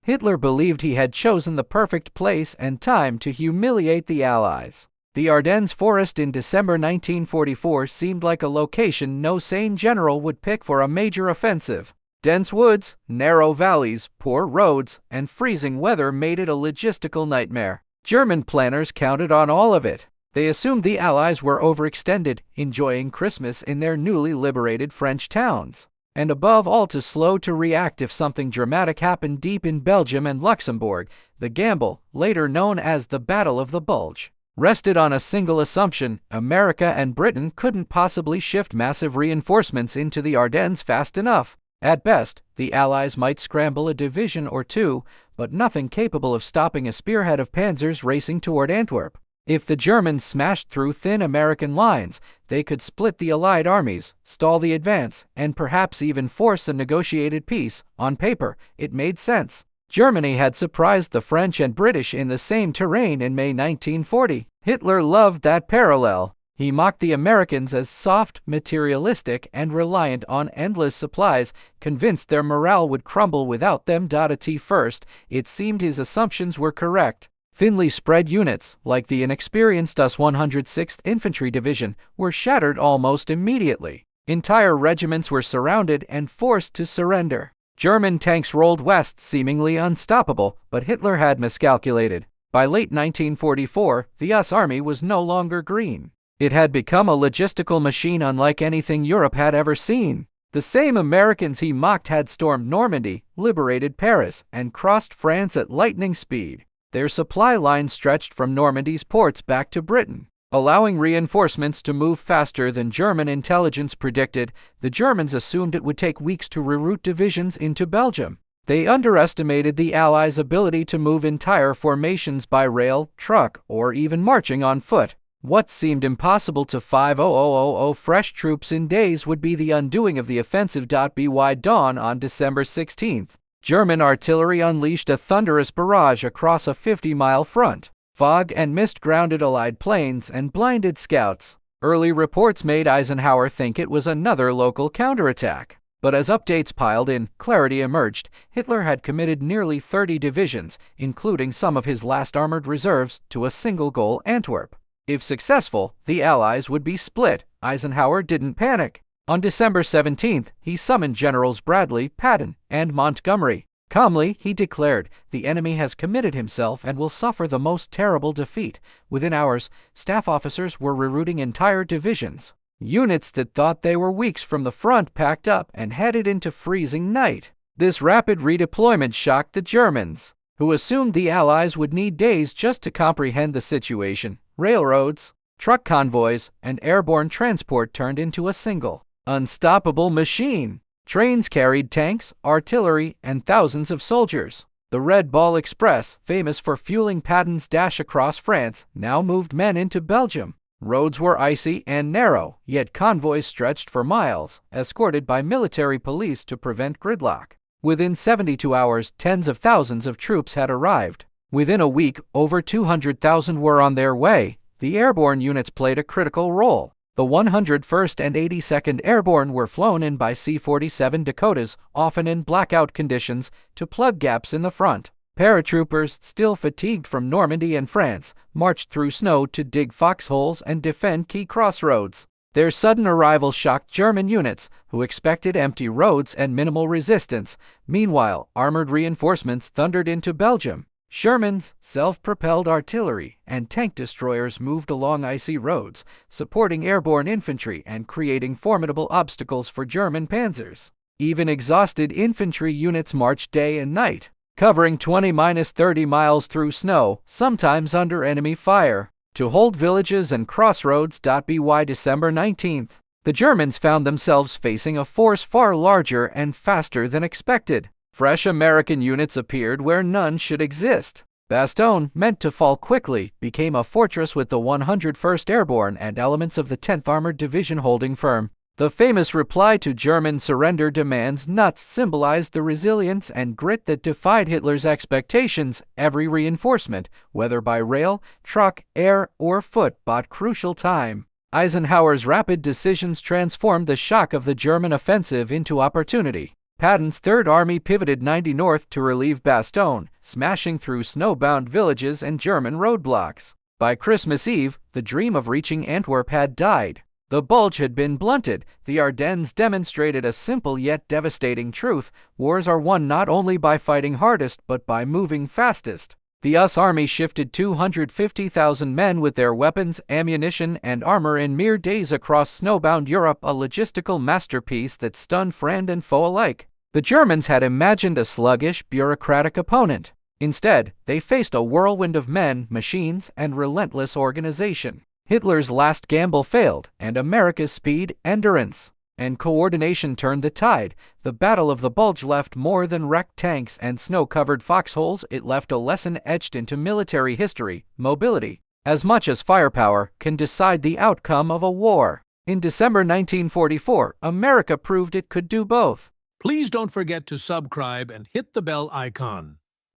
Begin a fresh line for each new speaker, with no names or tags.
Hitler believed he had chosen the perfect place and time to humiliate the Allies. The Ardennes forest in December 1944 seemed like a location no sane general would pick for a major offensive. Dense woods, narrow valleys, poor roads, and freezing weather made it a logistical nightmare. German planners counted on all of it. They assumed the Allies were overextended, enjoying Christmas in their newly liberated French towns, and above all too slow to react if something dramatic happened deep in Belgium and Luxembourg. The gamble, later known as the Battle of the Bulge, rested on a single assumption: America and Britain couldn't possibly shift massive reinforcements into the Ardennes fast enough. At best, the Allies might scramble a division or two, but nothing capable of stopping a spearhead of panzers racing toward Antwerp. If the Germans smashed through thin American lines, they could split the Allied armies, stall the advance, and perhaps even force a negotiated peace. On paper, it made sense. Germany had surprised the French and British in the same terrain in May 1940. Hitler loved that parallel. He mocked the Americans as soft, materialistic, and reliant on endless supplies, convinced their morale would crumble without them. At first, it seemed his assumptions were correct. Thinly spread units, like the inexperienced US 106th Infantry Division, were shattered almost immediately. Entire regiments were surrounded and forced to surrender. German tanks rolled west, seemingly unstoppable, but Hitler had miscalculated. By late 1944, the US Army was no longer green. It had become a logistical machine unlike anything Europe had ever seen. The same Americans he mocked had stormed Normandy, liberated Paris, and crossed France at lightning speed. Their supply lines stretched from Normandy's ports back to Britain, allowing reinforcements to move faster than German intelligence predicted. The Germans assumed it would take weeks to reroute divisions into Belgium. They underestimated the Allies' ability to move entire formations by rail, truck, or even marching on foot. What seemed impossible to 5,000 fresh troops in days would be the undoing of the offensive. By dawn on December 16th, German artillery unleashed a thunderous barrage across a 50-mile front. Fog and mist grounded Allied planes and blinded scouts. Early reports made Eisenhower think it was another local counterattack. But as updates piled in, clarity emerged. Hitler had committed nearly 30 divisions, including some of his last armored reserves, to a single goal: Antwerp. If successful, the Allies would be split. Eisenhower didn't panic. On December 17th, he summoned Generals Bradley, Patton, and Montgomery. Calmly, he declared, "The enemy has committed himself and will suffer the most terrible defeat." Within hours, staff officers were rerouting entire divisions. Units that thought they were weeks from the front packed up and headed into freezing night. This rapid redeployment shocked the Germans, who assumed the Allies would need days just to comprehend the situation. Railroads, truck convoys, and airborne transport turned into a single, unstoppable machine. Trains carried tanks, artillery, and thousands of soldiers. The Red Ball Express, famous for fueling Patton's dash across France, now moved men into Belgium. Roads were icy and narrow, yet convoys stretched for miles, escorted by military police to prevent gridlock. Within 72 hours, tens of thousands of troops had arrived. Within a week, over 200,000 were on their way. The airborne units played a critical role. The 101st and 82nd Airborne were flown in by C-47 Dakotas, often in blackout conditions, to plug gaps in the front. Paratroopers, still fatigued from Normandy and France, marched through snow to dig foxholes and defend key crossroads. Their sudden arrival shocked German units, who expected empty roads and minimal resistance. Meanwhile, armored reinforcements thundered into Belgium. Shermans, self-propelled artillery, and tank destroyers moved along icy roads, supporting airborne infantry and creating formidable obstacles for German panzers. Even exhausted infantry units marched day and night, covering 20-30 miles through snow, sometimes under enemy fire, to hold villages and crossroads. By December 19th, the Germans found themselves facing a force far larger and faster than expected. Fresh American units appeared where none should exist. Bastogne, meant to fall quickly, became a fortress with the 101st Airborne and elements of the 10th Armored Division holding firm. The famous reply to German surrender demands nuts symbolized the resilience and grit that defied Hitler's expectations. Every reinforcement, whether by rail, truck, air, or foot, bought crucial time. Eisenhower's rapid decisions transformed the shock of the German offensive into opportunity. Patton's Third Army pivoted 90 north to relieve Bastogne, smashing through snowbound villages and German roadblocks. By Christmas Eve, the dream of reaching Antwerp had died. The Bulge had been blunted. The Ardennes demonstrated a simple yet devastating truth: wars are won not only by fighting hardest but by moving fastest. The US Army shifted 250,000 men with their weapons, ammunition, and armor in mere days across snowbound Europe, a logistical masterpiece that stunned friend and foe alike. The Germans had imagined a sluggish, bureaucratic opponent. Instead, they faced a whirlwind of men, machines, and relentless organization. Hitler's last gamble failed, and America's speed, endurance, and coordination turned the tide. The Battle of the Bulge left more than wrecked tanks and snow-covered foxholes. It left a lesson etched into military history: mobility, as much as firepower, can decide the outcome of a war. In December 1944, America proved it could do both.
Please don't forget to subscribe and hit the bell icon.